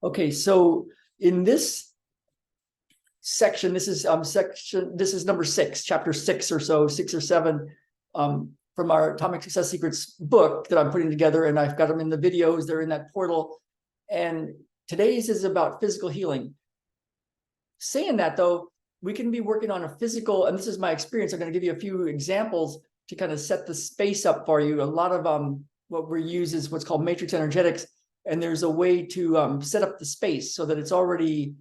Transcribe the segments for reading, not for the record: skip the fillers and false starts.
Okay, so in this section, this is number 6, chapter 6 or so, 6 or 7, from our Atomic Success Secrets book that I'm putting together, and I've got them in the videos, they're in that portal. And today's is about physical healing. Saying that though, we can be working on a physical, and this is my experience, I'm going to give you a few examples to kind of set the space up for you. A lot of what we use is what's called matrix energetics, and there's a way to set up the space so that it's already,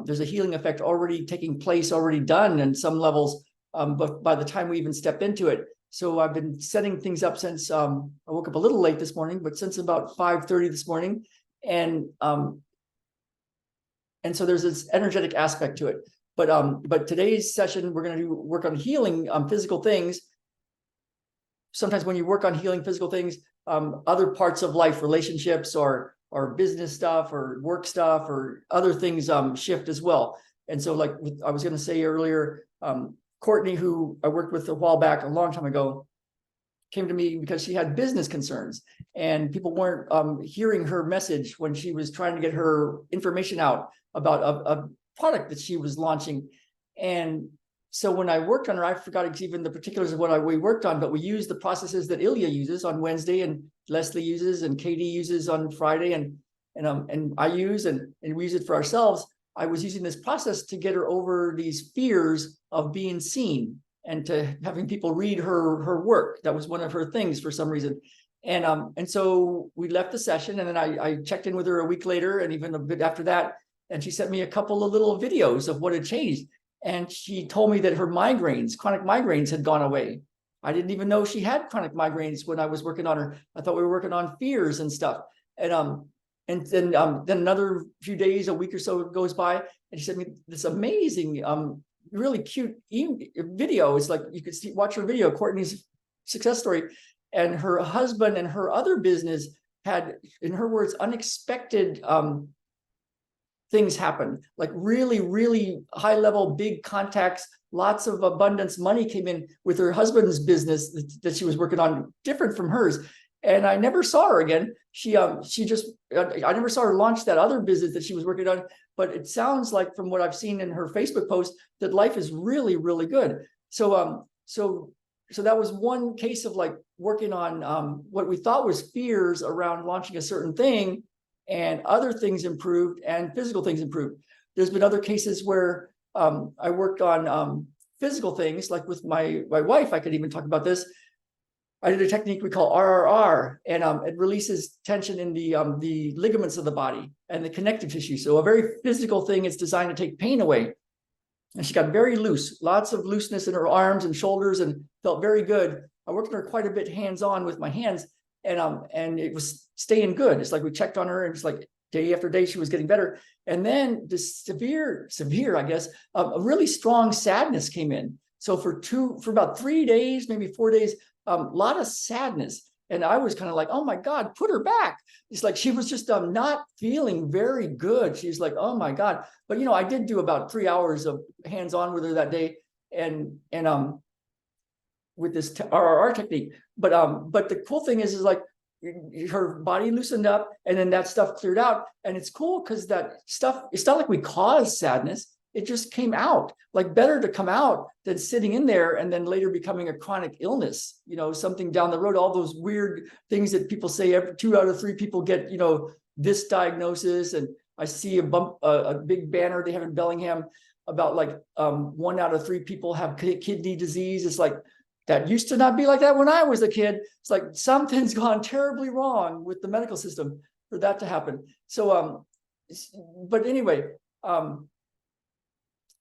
there's a healing effect already taking place, already done in some levels, but by the time we even step into it. So I've been setting things up since I woke up a little late this morning, but since about 5:30 this morning, and so there's this energetic aspect to it. But today's session, we're going to work on healing physical things. Sometimes when you work on healing physical things, other parts of life, relationships or business stuff or work stuff or other things shift as well. And so like I was going to say earlier, Courtney, who I worked with a while back, a long time ago, came to me because she had business concerns and people weren't hearing her message when she was trying to get her information out about a product that she was launching. And so when I worked on her, I forgot even the particulars of what we worked on, but we used the processes that Ilya uses on Wednesday and Leslie uses and Katie uses on Friday and I use and we use it for ourselves. I was using this process to get her over these fears of being seen and to having people read her work. That was one of her things for some reason. And so we left the session, and then I checked in with her a week later and even a bit after that, and she sent me a couple of little videos of what had changed. And she told me that her migraines, chronic migraines, had gone away. I didn't even know she had chronic migraines when I was working on her. I thought we were working on fears and stuff. And then another few days, a week or so goes by, and she sent me this amazing, really cute video. It's like you could watch her video, Courtney's success story, and her husband and her other business had, in her words, unexpected things happen, like really, really high level, big contacts, lots of abundance. Money came in with her husband's business that she was working on, different from hers. And I never saw her again. I never saw her launch that other business that she was working on. But it sounds like, from what I've seen in her Facebook post, that life is really, really good. So that was one case of like working on what we thought was fears around launching a certain thing, and other things improved and physical things improved. There's been other cases where I worked on physical things, like with my wife. I could even talk about this. I did a technique we call RRR, and it releases tension in the ligaments of the body and the connective tissue. So a very physical thing. It's designed to take pain away. And she got very loose, lots of looseness in her arms and shoulders, and felt very good. I worked on her quite a bit hands-on with my hands, and it was staying good. It's like we checked on her, and it's like day after day she was getting better. And then this severe, I guess, a really strong sadness came in. So for about 3 days, maybe 4 days, a lot of sadness. And I was kind of like, oh my God, put her back. It's like she was just not feeling very good. She's like, oh my God. But I did do about 3 hours of hands-on with her that day, and with this RRR technique. But the cool thing is like her body loosened up, and then that stuff cleared out. And it's cool because that stuff, it's not like we caused sadness. It just came out. Like, better to come out than sitting in there and then later becoming a chronic illness, something down the road. All those weird things that people say, every 2 out of 3 people get, this diagnosis. And I see a big banner they have in Bellingham about like 1 out of 3 people have kidney disease. It's like, that used to not be like that when I was a kid. It's like something's gone terribly wrong with the medical system for that to happen. So, but anyway,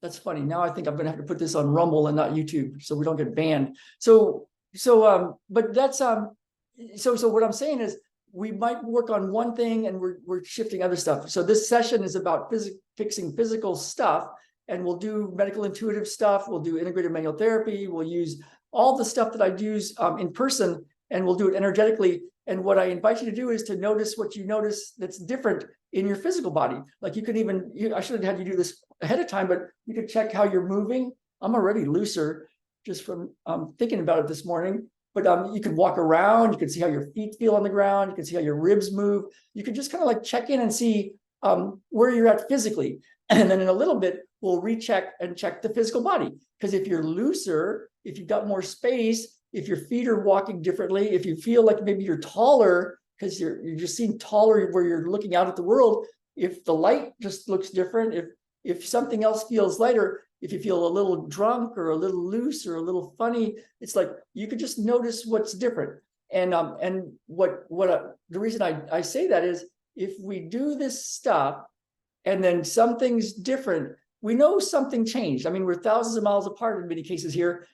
that's funny. Now I think I'm going to have to put this on Rumble and not YouTube so we don't get banned. But that's, so what I'm saying is we might work on one thing and we're shifting other stuff. So this session is about fixing physical stuff, and we'll do medical intuitive stuff. We'll do integrated manual therapy. We'll use all the stuff that I use in person, and we'll do it energetically. And what I invite you to do is to notice what you notice that's different in your physical body. Like, you could even, I should have had you do this ahead of time, but you could check how you're moving. I'm already looser just from thinking about it this morning. But you can walk around, you can see how your feet feel on the ground, you can see how your ribs move. You can just kind of like check in and see, where you're at physically. And then in a little bit, we'll recheck and check the physical body. Because if you're looser, if you've got more space, if your feet are walking differently, if you feel like maybe you're taller, because you're just seeing taller where you're looking out at the world, if the light just looks different, if something else feels lighter, if you feel a little drunk or a little loose or a little funny, it's like you could just notice what's different. And the reason I say that is, if we do this stuff and then something's different, we know something changed. I mean, we're thousands of miles apart in many cases here.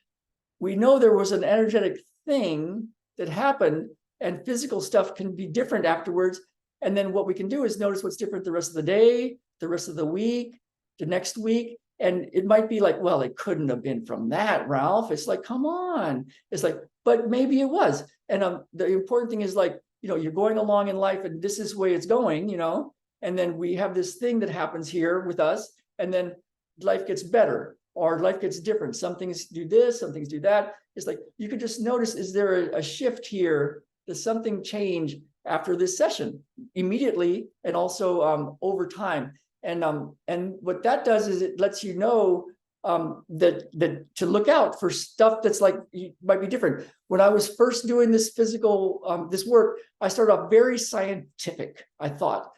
We know there was an energetic thing that happened, and physical stuff can be different afterwards. And then what we can do is notice what's different the rest of the day, the rest of the week, the next week. And it might be like, well, it couldn't have been from that, Ralph. It's like, come on. It's like, but maybe it was. And the important thing is, like, you're going along in life and this is the way it's going, and then we have this thing that happens here with us, and then life gets better or life gets different. Some things do this, some things do that. It's like, you could just notice, is there a shift here? Does something change after this session immediately and also over time? And what that does is it lets you know that to look out for stuff that's like might be different. When I was first doing this physical this work, I started off very scientific. I thought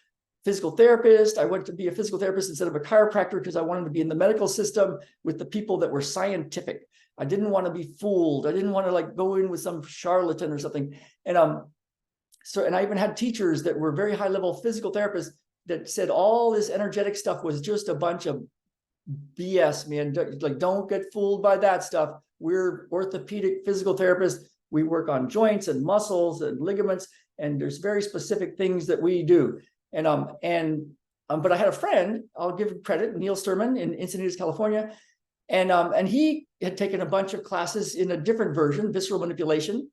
physical therapist. I went to be a physical therapist instead of a chiropractor because I wanted to be in the medical system with the people that were scientific. I didn't want to be fooled. I didn't want to like go in with some charlatan or something. And and I even had teachers that were very high level physical therapists that said all this energetic stuff was just a bunch of BS, man. Like, don't get fooled by that stuff. We're orthopedic physical therapists. We work on joints and muscles and ligaments, and there's very specific things that we do. But I had a friend, I'll give him credit, Neil Sturman in Encinitas, California, and he had taken a bunch of classes in a different version, visceral manipulation,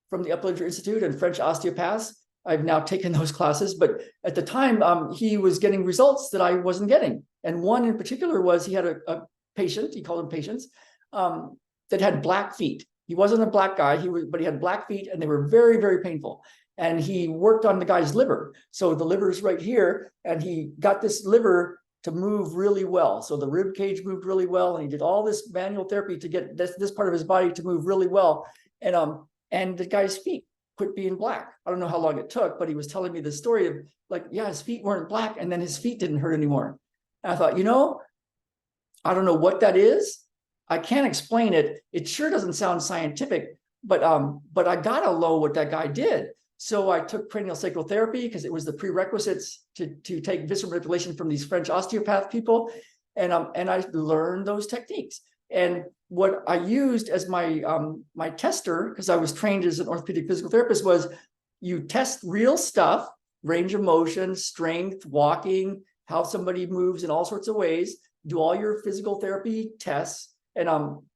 from the Uplinger Institute and French osteopaths. I've now taken those classes, but at the time, he was getting results that I wasn't getting. And one in particular was he had a patient, he called them patients, that had black feet. He wasn't a black guy, but he had black feet, and they were very, very painful. And he worked on the guy's liver. So the liver is right here, and he got this liver to move really well. So the rib cage moved really well, and he did all this manual therapy to get this part of his body to move really well. And the guy's feet quit being black. I don't know how long it took, but he was telling me the story of like, yeah, his feet weren't black, and then his feet didn't hurt anymore. And I thought, I don't know what that is. I can't explain it. It sure doesn't sound scientific, but I gotta know what that guy did. So I took cranial sacral therapy because it was the prerequisites to take visceral manipulation from these French osteopath people. And I learned those techniques. And what I used as my my tester, because I was trained as an orthopedic physical therapist, was you test real stuff, range of motion, strength, walking, how somebody moves in all sorts of ways, do all your physical therapy tests, and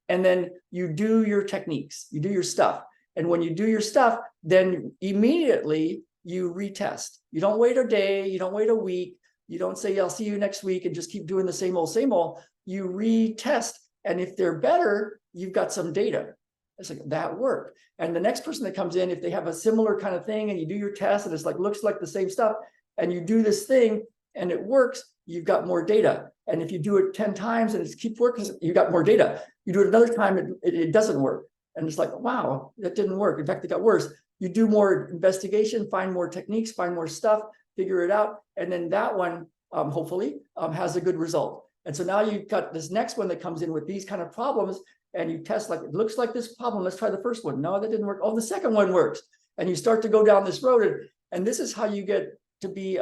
then you do your techniques, you do your stuff. And when you do your stuff, then immediately you retest. You don't wait a day, you don't wait a week, you don't say, I'll see you next week and just keep doing the same old, same old. You retest. And if they're better, you've got some data. It's like, that worked. And the next person that comes in, if they have a similar kind of thing and you do your test and it's like, looks like the same stuff, and you do this thing and it works, you've got more data. And if you do it 10 times and it keeps working, you got more data. You do it another time, it doesn't work. And it's like, wow, that didn't work. In fact, it got worse. You do more investigation, find more techniques, find more stuff, figure it out. And then that one, hopefully, has a good result. And so now you've got this next one that comes in with these kind of problems, and you test like, it looks like this problem. Let's try the first one. No, that didn't work. Oh, the second one works. And you start to go down this road. And this is how you get to be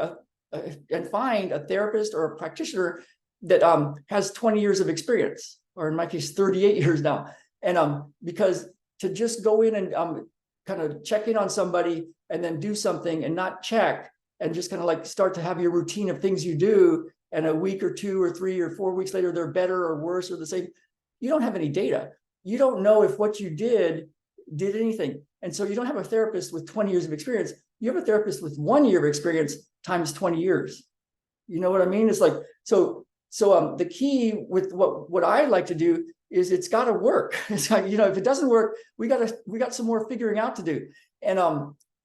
and find a therapist or a practitioner that has 20 years of experience, or in my case, 38 years now. And because to just go in and kind of check in on somebody and then do something and not check and just kind of like start to have your routine of things you do, and a week or 2 or 3 or 4 weeks later, they're better or worse or the same. You don't have any data. You don't know if what you did anything. And so you don't have a therapist with 20 years of experience. You have a therapist with 1 year of experience times 20 years. You know what I mean? It's like, so the key with what I like to do is it's got to work. It's like, if it doesn't work, we got some more figuring out to do. And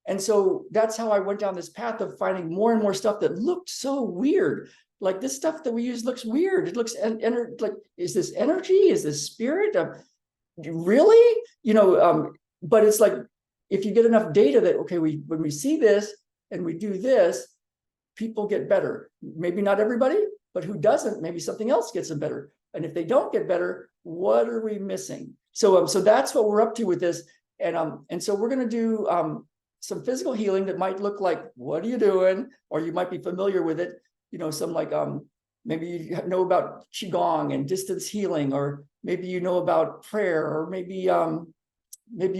And so that's how I went down this path of finding more and more stuff that looked so weird. Like this stuff that we use looks weird. It looks like, is this energy? Is this spirit? Really? But it's like, if you get enough data that, okay, when we see this and we do this, people get better. Maybe not everybody, but who doesn't, maybe something else gets them better. And if they don't get better, what are we missing? So that's what we're up to with this. And so we're going to do some physical healing that might look like, what are you doing? Or you might be familiar with it. Some like, maybe you know about Qigong and distance healing, or maybe you know about prayer, or maybe you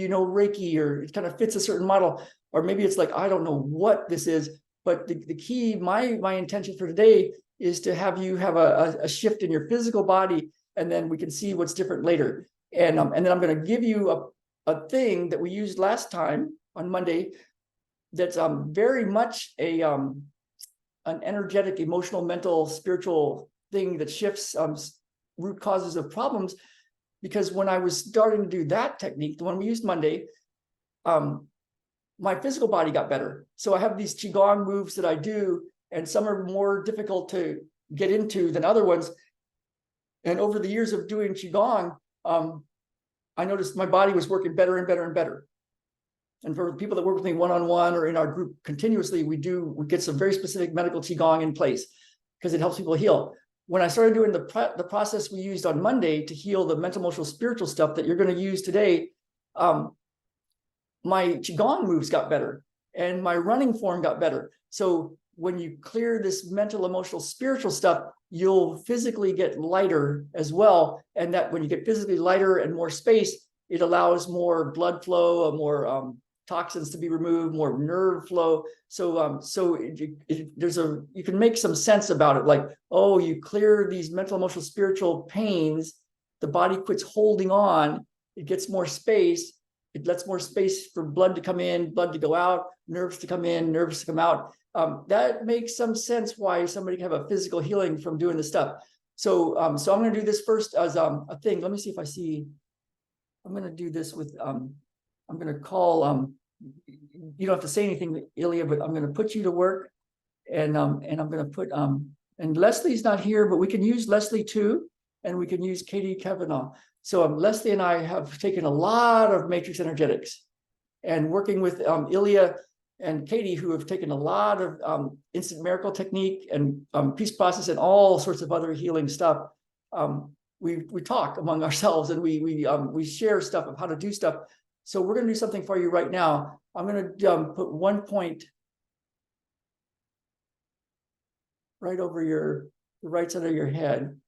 know Reiki, or it kind of fits a certain model, or maybe it's like, I don't know what this is, but the key, my intention for today is to have you have a shift in your physical body, and then we can see what's different later. And then I'm going to give you a thing that we used last time on Monday that's very much an energetic, emotional, mental, spiritual thing that shifts root causes of problems. Because when I was starting to do that technique, the one we used Monday, my physical body got better. So I have these Qigong moves that I do, and some are more difficult to get into than other ones. And over the years of doing Qigong, I noticed my body was working better and better and better. And for people that work with me one-on-one or in our group continuously, we get some very specific medical Qigong in place because it helps people heal. When I started doing the process we used on Monday to heal the mental, emotional, spiritual stuff that you're going to use today, my Qigong moves got better and my running form got better. So when you clear this mental, emotional, spiritual stuff, you'll physically get lighter as well. And that when you get physically lighter and more space, it allows more blood flow, more toxins to be removed, more nerve flow. So you can make some sense about it. Like, oh, you clear these mental, emotional, spiritual pains, the body quits holding on, it gets more space. It lets more space for blood to come in, blood to go out, nerves to come in, nerves to come out. That makes some sense why somebody can have a physical healing from doing this stuff. So I'm going to do this first as a thing. Let me see if I see. I'm going to do this with, I'm going to call, you don't have to say anything, Ilya, but I'm going to put you to work. And I'm going to put, and Leslie's not here, but we can use Leslie too. And we can use Katie Kavanaugh. So Leslie and I have taken a lot of matrix energetics, and working with Ilya and Katie, who have taken a lot of instant miracle technique and peace process and all sorts of other healing stuff. We talk among ourselves, and we share stuff of how to do stuff. So we're going to do something for you right now. I'm going to put 1 point right over the right side of your head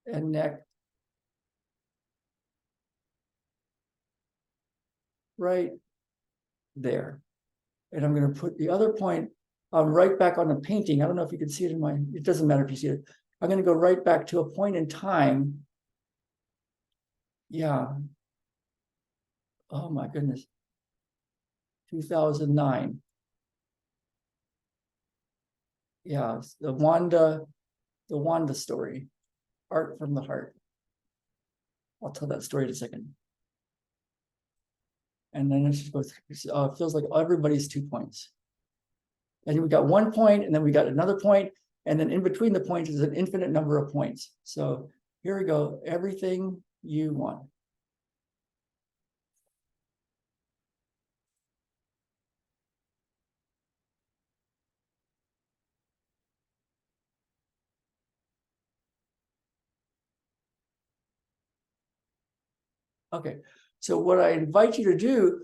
and neck, right there. And I'm going to put the other point right back on the painting. I don't know if you can see it it doesn't matter if you see it. I'm going to go right back to a point in time. Yeah. Oh my goodness. 2009. Yeah, the Wanda story, Art from the Heart. I'll tell that story in a second. And then it's just goes, feels like everybody's 2 points. And we got 1 point, and then we got another point, and then in between the points is an infinite number of points. So here we go, everything you want. Okay, so what I invite you to do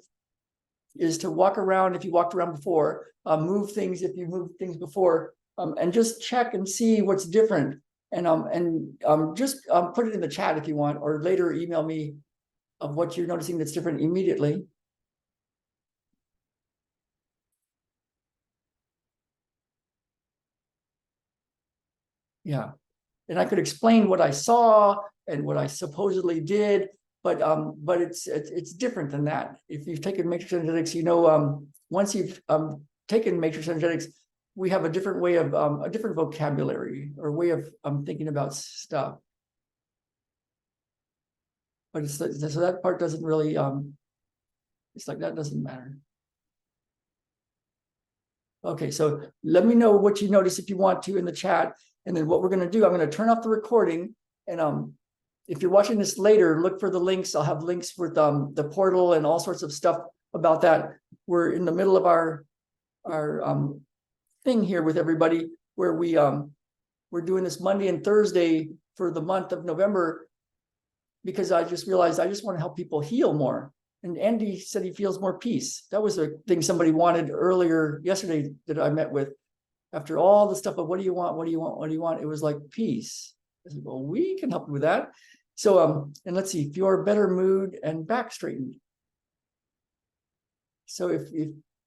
is to walk around, if you walked around before, move things if you moved things before, and just check and see what's different. And just put it in the chat if you want, or later email me of what you're noticing that's different immediately. Yeah, and I could explain what I saw and what I supposedly did, but it's different than that. If you've taken matrix energetics, you know, once you've taken matrix energetics, we have a different way of a different vocabulary or way of thinking about stuff. But so that part doesn't really It's like, that doesn't matter. Okay, so let me know what you notice if you want to in the chat. And then what we're going to do, I'm going to turn off the recording. And if you're watching this later, look for the links. I'll have links with the portal and all sorts of stuff about that. We're in the middle of our thing here with everybody, where we're doing this Monday and Thursday for the month of November, because I just realized I just want to help people heal more. And Andy said he feels more peace. That was a thing somebody wanted earlier yesterday that I met with. After all the stuff of what do you want? What do you want? What do you want? It was like peace. I said, well, we can help you with that. So, and let's see, your better mood and back straightened. So if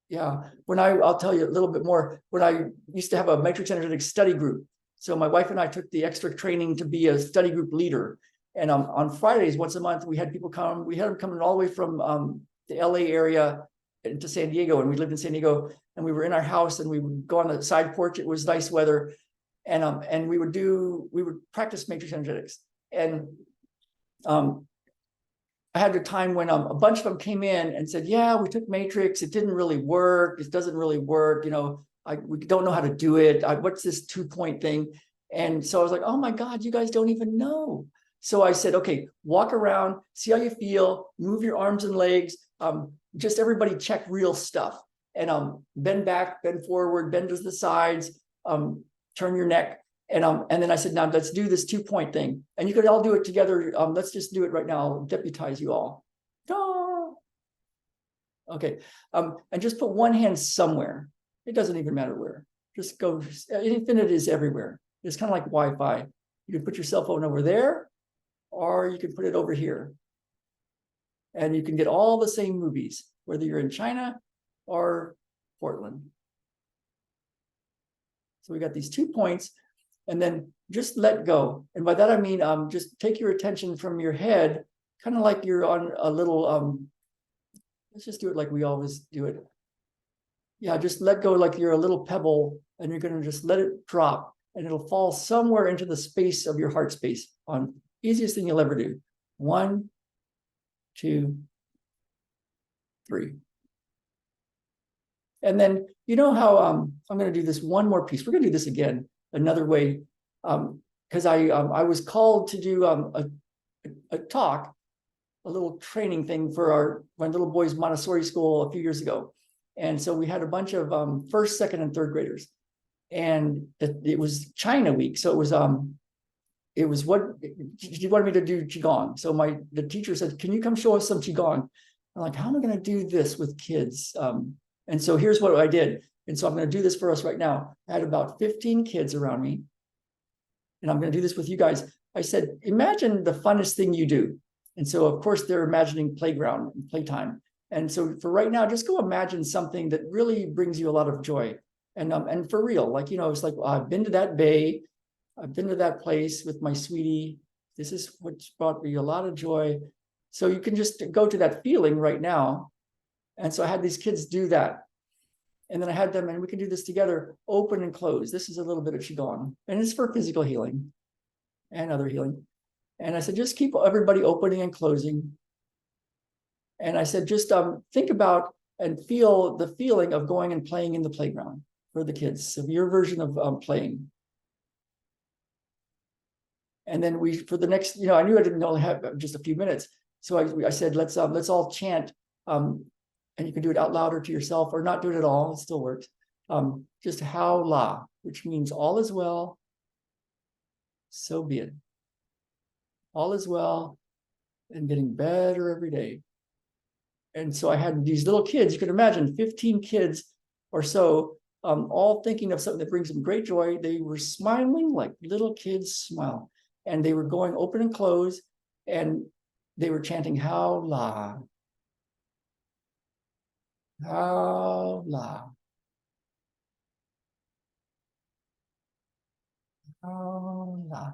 yeah, I'll tell you a little bit more. When I used to have a matrix energetic study group. So my wife and I took the extra training to be a study group leader. And on Fridays, once a month, we had people come. We had them coming all the way from the LA area to San Diego, and we lived in San Diego. And we were in our house, and we would go on the side porch. It was nice weather, and we would practice matrix energetics. And I had a time when a bunch of them came in and said, "Yeah, we took matrix. It didn't really work. It doesn't really work. You know, we don't know how to do it. What's this 2-point thing?" And so I was like, "Oh my God, you guys don't even know." So I said, okay, walk around, see how you feel, move your arms and legs, just everybody check real stuff. And bend back, bend forward, bend to the sides, turn your neck. And then I said, now let's do this 2-point thing. And you could all do it together. Let's just do it right now. I'll deputize you all. Ah. Okay, and just put one hand somewhere. It doesn't even matter where. Just go, infinite is everywhere. It's kind of like Wi-Fi. You can put your cell phone over there, or you can put it over here. And you can get all the same movies, whether you're in China or Portland. So we got these 2 points, and then just let go. And by that, I mean, just take your attention from your head, kind of like you're on a little, let's just do it like we always do it. Yeah, just let go like you're a little pebble, and you're going to just let it drop, and it'll fall somewhere into the space of your heart space. On easiest thing you'll ever do. 1, 2, 3. And then, you know how I'm going to do this one more piece. We're going to do this again another way, because I was called to do a talk, a little training thing for my little boy's Montessori school a few years ago. And so we had a bunch of first, second, and third graders. And it was China week. So it was what she wanted me to do Qigong. So the teacher said, "Can you come show us some Qigong?" I'm like, "How am I going to do this with kids?" And so here's what I did. And so I'm going to do this for us right now. I had about 15 kids around me. And I'm going to do this with you guys. I said, imagine the funnest thing you do. And so, of course, they're imagining playground and playtime. And so for right now, just go imagine something that really brings you a lot of joy. And for real, like, you know, it's like, I've been to that bay. I've been to that place with my sweetie. This is what's brought me a lot of joy. So you can just go to that feeling right now. And so I had these kids do that. And then I had them, and we can do this together, open and close. This is a little bit of Qigong. And it's for physical healing and other healing. And I said, just keep everybody opening and closing. And I said, just think about and feel the feeling of going and playing in the playground for the kids. So your version of playing. And then for the next, you know, I knew I didn't only have just a few minutes. So I said, let's all chant. And you can do it out loud or to yourself, or not do it at all. It still works. Just how la, which means all is well. So be it. All is well and getting better every day. And so I had these little kids, you can imagine 15 kids or so, all thinking of something that brings them great joy. They were smiling like little kids smile. And they were going open and close, and they were chanting how la. How la. How la.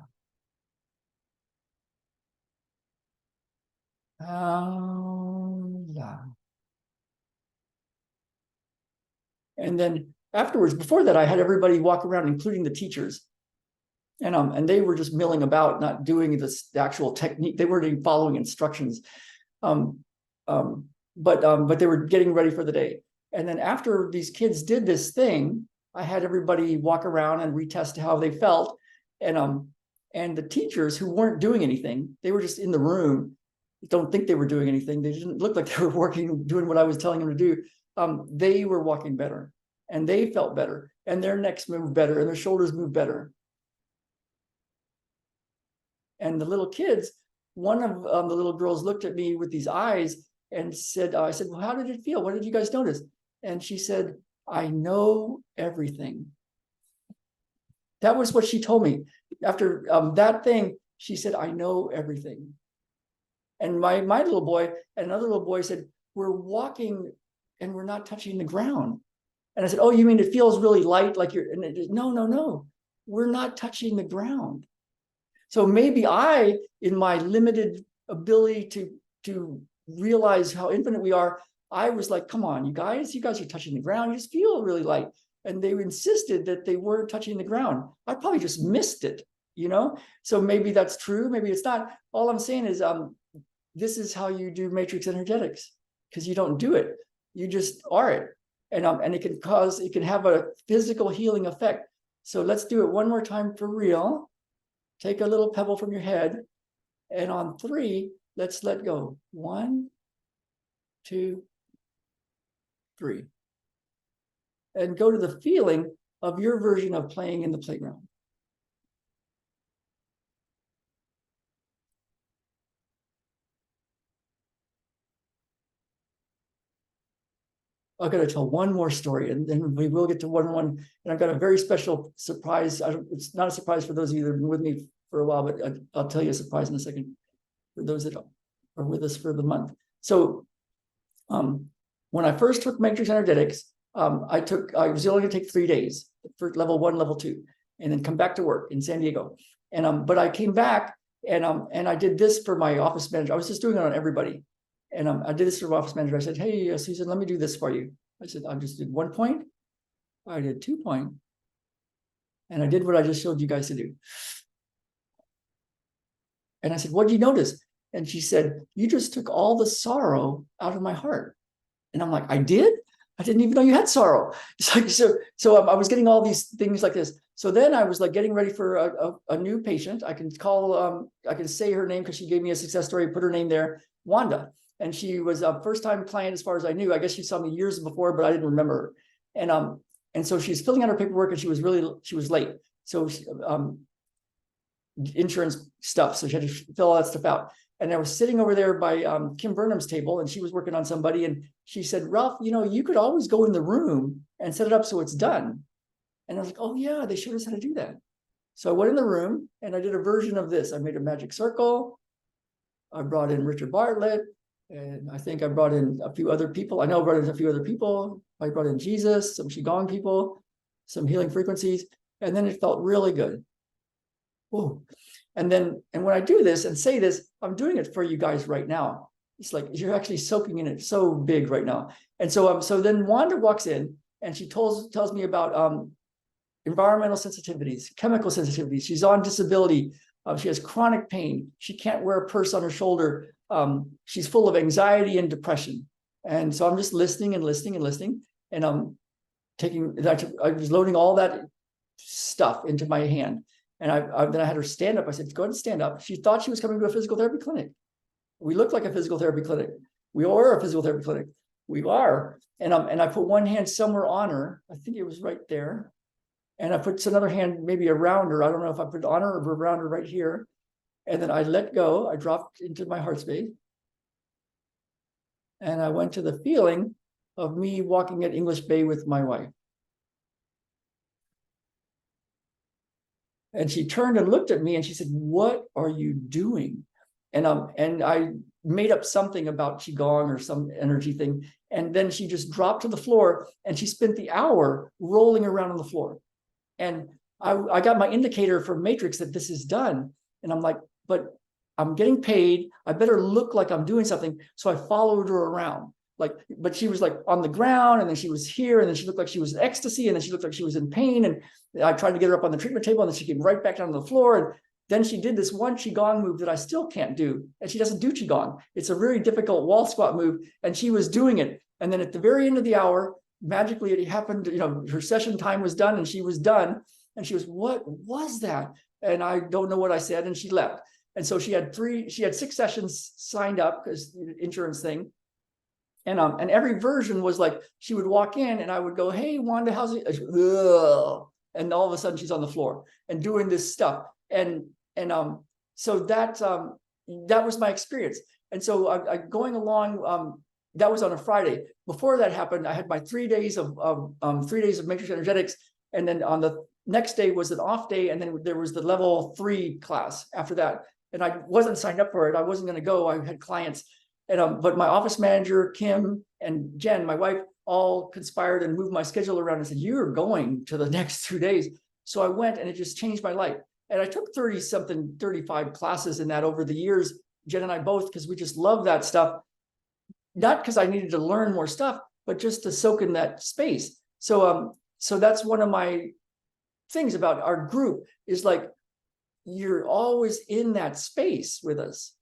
How la. And then afterwards, before that, I had everybody walk around, including the teachers. And they were just milling about, not doing the actual technique. They weren't even following instructions. but they were getting ready for the day. And then after these kids did this thing, I had everybody walk around and retest how they felt. And the teachers who weren't doing anything, they were just in the room. Don't think they were doing anything. They didn't look like they were working, doing what I was telling them to do. They were walking better, and they felt better, and their necks moved better, and their shoulders moved better. And the little kids, one of the little girls looked at me with these eyes and said, I said, well, how did it feel? What did you guys notice? And she said, I know everything. That was what she told me. After that thing, she said, I know everything. And my little boy and another little boy said, we're walking and we're not touching the ground. And I said, oh, you mean it feels really light? Like you're, and it, no, we're not touching the ground. So maybe I, in my limited ability to realize how infinite we are, I was like, come on, you guys are touching the ground. You just feel really light. And they insisted that they weren't touching the ground. I probably just missed it, you know? So maybe that's true, maybe it's not. All I'm saying is this is how you do matrix energetics, because you don't do it. You just are it. And it can have a physical healing effect. So let's do it one more time for real. Take a little pebble from your head, and on 3, let's let go. 1, 2, 3. And go to the feeling of your version of playing in the playground. I've got to tell one more story, and then we will get to one. And I've got a very special surprise. It's not a surprise for those of you that have been with me for a while, but I'll tell you a surprise in a second for those that are with us for the month. So when I first took matrix energetics, I was only going to take 3 days for level 1, level 2, and then come back to work in San Diego. And but I came back and I did this for my office manager. I was just doing it on everybody. And I did this for my office manager. I said, hey, Susan, let me do this for you. I said, I just did 1 point. I did 2 point. And I did what I just showed you guys to do. And I said, what did you notice? And she said, you just took all the sorrow out of my heart. And I'm like, I did? I didn't even know you had sorrow. It's like, so I was getting all these things like this. So then I was like getting ready for a new patient. I can call, I can say her name because she gave me a success story, put her name there, Wanda. And she was a first-time client as far as I knew. I guess she saw me years before, but I didn't remember her. And so she's filling out her paperwork, and she was late. So insurance stuff. So she had to fill all that stuff out. And I was sitting over there by Kim Burnham's table, and she was working on somebody. And she said, Ralph, you could always go in the room and set it up so it's done. And I was like, oh yeah, they showed us how to do that. So I went in the room and I did a version of this. I made a magic circle. I brought in Richard Bartlett. And I think I brought in a few other people. I know I brought in a few other people. I brought in Jesus, some Qigong people, some healing frequencies. And then it felt really good. Whoa. And when I do this and say this, I'm doing it for you guys right now. It's like you're actually soaking in it so big right now. And so then Wanda walks in and she tells me about environmental sensitivities, chemical sensitivities. She's on disability. She has chronic pain. She can't wear a purse on her shoulder. She's full of anxiety and depression. And so I'm just listening. And I'm I was loading all that stuff into my hand. And then I had her stand up. I said, go ahead and stand up. She thought she was coming to a physical therapy clinic. We look like a physical therapy clinic. We are a physical therapy clinic. We are. And I put one hand somewhere on her. I think it was right there. And I put another hand maybe around her. I don't know if I put it on her or around her right here. And then I let go. I dropped into my heart space. And I went to the feeling of me walking at English Bay with my wife. And she turned and looked at me and she said, what are you doing? And I made up something about Qigong or some energy thing. And then she just dropped to the floor and she spent the hour rolling around on the floor. And I got my indicator from Matrix that this is done. And I'm like, but I'm getting paid. I better look like I'm doing something. So I followed her around. But she was like on the ground, and then she was here, and then she looked like she was in ecstasy, and then she looked like she was in pain. And I tried to get her up on the treatment table, and then she came right back down to the floor. Then she did this one Qigong move that I still can't do. And she doesn't do Qigong. It's a very difficult wall squat move. And she was doing it. And then at the very end of the hour, magically it happened, her session time was done and she was done. And she was, what was that? And I don't know what I said. And she left. And so she had 6 sessions signed up because insurance thing. And every version was like, she would walk in and I would go, hey, Wanda, how's it? And all of a sudden she's on the floor and doing this stuff. So that was my experience. And so I going along, that was on a Friday. Before that happened, I had my 3 days of matrix energetics. And then on the next day was an off day. And then there was the level 3 class after that. And I wasn't signed up for it. I wasn't going to go. I had clients. But my office manager, Kim, and Jen, my wife, all conspired and moved my schedule around and said, you're going to the next 2 days. So I went and it just changed my life. And I took 35 classes in that over the years, Jen and I both, because we just love that stuff. Not because I needed to learn more stuff, but just to soak in that space. So that's one of my things about our group is like, you're always in that space with us.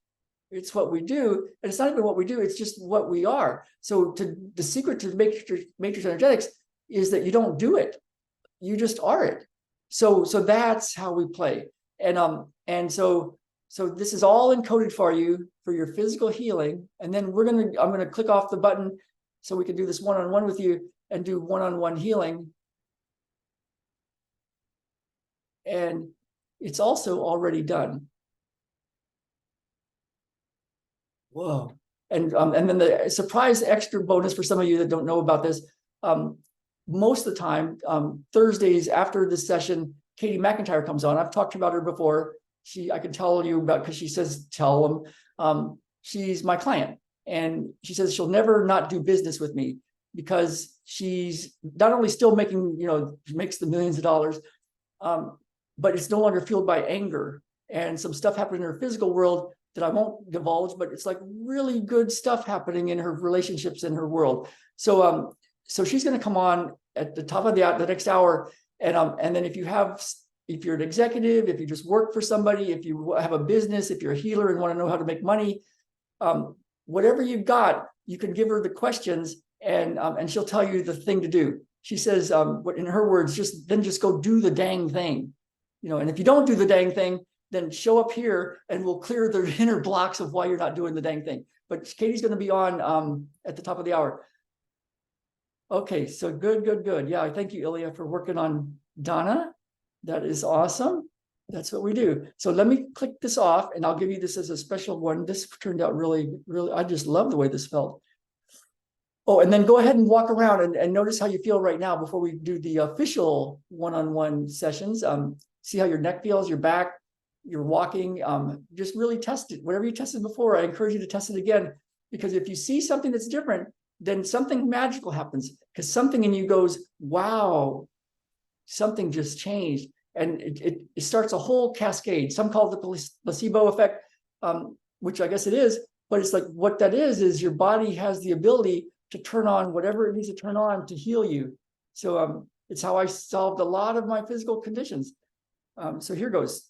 It's what we do. And it's not even what we do. It's just what we are. So the secret to matrix energetics is that you don't do it. You just are it. So that's how we play. And so this is all encoded for you for your physical healing. And then I'm going to click off the button so we can do this one-on-one with you and do one-on-one healing. And it's also already done. Whoa. And then the surprise extra bonus for some of you that don't know about this, most of the time, Thursdays after this session, Katie McIntyre comes on. I've talked about her before. I can tell you about, because she says, tell them, she's my client. And she says she'll never not do business with me because she's not only still making, she makes the millions of dollars, but it's no longer fueled by anger. And some stuff happened in her physical world that I won't divulge, but it's like really good stuff happening in her relationships in her world. So she's going to come on at the top of the next hour. And then if you're an executive, if you just work for somebody, if you have a business, if you're a healer and want to know how to make money, whatever you've got, you can give her the questions and she'll tell you the thing to do. She says, in her words, just go do the dang thing. And if you don't do the dang thing, then show up here and we'll clear the inner blocks of why you're not doing the dang thing. But Katie's going to be on at the top of the hour. Okay, so good. Yeah, thank you, Ilya, for working on Donna. That is awesome. That's what we do. So let me click this off and I'll give you this as a special one. This turned out really, I just love the way this felt. Oh, and then go ahead and walk around and notice how you feel right now before we do the official one-on-one sessions. See how your neck feels, your back, you're walking, just really test it. Whatever you tested before, I encourage you to test it again, because if you see something that's different, then something magical happens, because something in you goes, wow, something just changed. And it starts a whole cascade. Some call it the placebo effect, which I guess it is, but it's like what that is your body has the ability to turn on whatever it needs to turn on to heal you. So it's how I solved a lot of my physical conditions. So here goes.